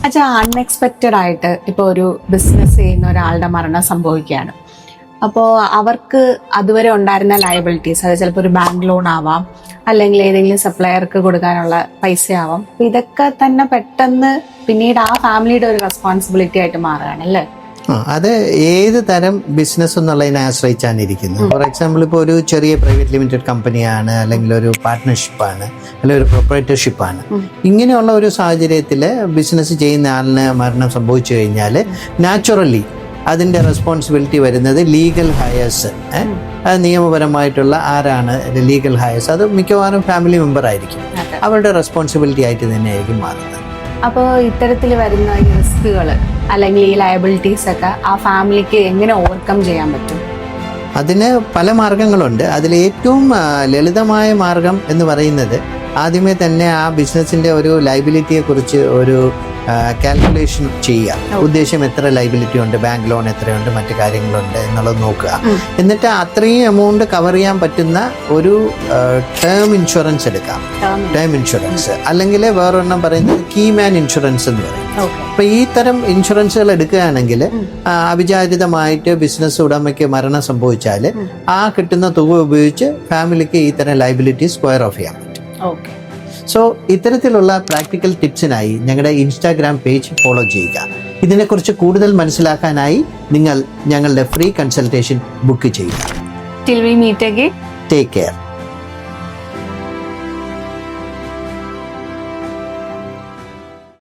അച്ഛാ, അൺഎക്സ്പെക്റ്റഡ് ആയിട്ട് ഇപ്പോൾ ഒരു ബിസിനസ് ചെയ്യുന്ന ഒരാളുടെ മരണം സംഭവിക്കുകയാണ്. അപ്പോൾ അവർക്ക് അതുവരെ ഉണ്ടായിരുന്ന ലയബിലിറ്റീസ്, അത് ചിലപ്പോൾ ഒരു ബാങ്ക് ലോൺ ആവാം, അല്ലെങ്കിൽ ഏതെങ്കിലും സപ്ലയർക്ക് കൊടുക്കാനുള്ള പൈസ ആവാം. അപ്പോൾ ഇതൊക്കെ തന്നെ പെട്ടെന്ന് പിന്നീട് ആ ഫാമിലിയുടെ ഒരു റെസ്പോൺസിബിലിറ്റി ആയിട്ട് മാറുകയാണ് അല്ലേ? അത് ഏത് തരം ബിസിനസ് എന്നുള്ളതിനെ ആശ്രയിച്ചാണ് ഇരിക്കുന്നത്. ഫോർ എക്സാമ്പിൾ, ഇപ്പോൾ ഒരു ചെറിയ പ്രൈവറ്റ് ലിമിറ്റഡ് കമ്പനിയാണ്, അല്ലെങ്കിൽ ഒരു പാർട്ട്ണർഷിപ്പാണ്, അല്ലെങ്കിൽ ഒരു പ്രൊപ്പറേറ്റർഷിപ്പാണ്. ഇങ്ങനെയുള്ള ഒരു സാഹചര്യത്തിൽ ബിസിനസ് ചെയ്യുന്ന ആളിന് മരണം സംഭവിച്ചു കഴിഞ്ഞാൽ നാച്ചുറലി അതിൻ്റെ റെസ്പോൺസിബിലിറ്റി വരുന്നത് ലീഗൽ ഹയേഴ്സ്, അത് നിയമപരമായിട്ടുള്ള ആരാണ് ലീഗൽ ഹയേഴ്സ്, അത് മിക്കവാറും ഫാമിലി മെമ്പർ ആയിരിക്കും. അവരുടെ റെസ്പോൺസിബിലിറ്റി ആയിട്ട് തന്നെയായിരിക്കും മാറുന്നത്. അപ്പോൾ ഇത്തരത്തിൽ വരുന്ന ഈ റിസ്കുകൾ അല്ലെങ്കിൽ ഈ ലയബിലിറ്റീസ് ഒക്കെ ആ ഫാമിലിക്ക് എങ്ങനെ ഓവർകം ചെയ്യാൻ പറ്റും? അതിന് പല മാർഗങ്ങളുണ്ട്. അതിൽ ഏറ്റവും ലളിതമായ മാർഗം എന്ന് പറയുന്നത് ആദ്യമേ തന്നെ ആ ബിസിനസ്സിൻ്റെ ഒരു ലയബിലിറ്റിയെ കുറിച്ച് ഒരു കാൽക്കുലേഷൻ ചെയ്യുക. ഉദ്ദേശം എത്ര ലയബിലിറ്റി ഉണ്ട്, ബാങ്ക് ലോൺ എത്രയുണ്ട്, മറ്റു കാര്യങ്ങളുണ്ട് എന്നുള്ളത് നോക്കുക. എന്നിട്ട് അത്രയും എമൗണ്ട് കവർ ചെയ്യാൻ പറ്റുന്ന ഒരു ടേം ഇൻഷുറൻസ് എടുക്കാം. ടേം ഇൻഷുറൻസ് അല്ലെങ്കിൽ വേറൊരെണ്ണം പറയുന്നത് കീമാൻ ഇൻഷുറൻസ് എന്ന് പറയും. അപ്പോൾ ഈ തരം ഇൻഷുറൻസുകൾ എടുക്കുകയാണെങ്കിൽ അവിചാരിതമായിട്ട് ബിസിനസ് ഉടമയ്ക്ക് മരണം സംഭവിച്ചാൽ ആ കിട്ടുന്ന തുക ഉപയോഗിച്ച് ഫാമിലിക്ക് ഈ തരം ലയബിലിറ്റി സ്ക്വയർ ഓഫ് ചെയ്യാൻ പറ്റും. സോ ഇത്തരത്തിലുള്ള പ്രാക്ടിക്കൽ ടിപ്സിനായി ഞങ്ങളുടെ ഇൻസ്റ്റാഗ്രാം പേജ് ഫോളോ ചെയ്യുക. ഇതിനെക്കുറിച്ച് കൂടുതൽ മനസ്സിലാക്കാനായി നിങ്ങൾ ഞങ്ങളുടെ ഫ്രീ കൺസൾട്ടേഷൻ ബുക്ക് ചെയ്യുക. Till we meet again. Take care.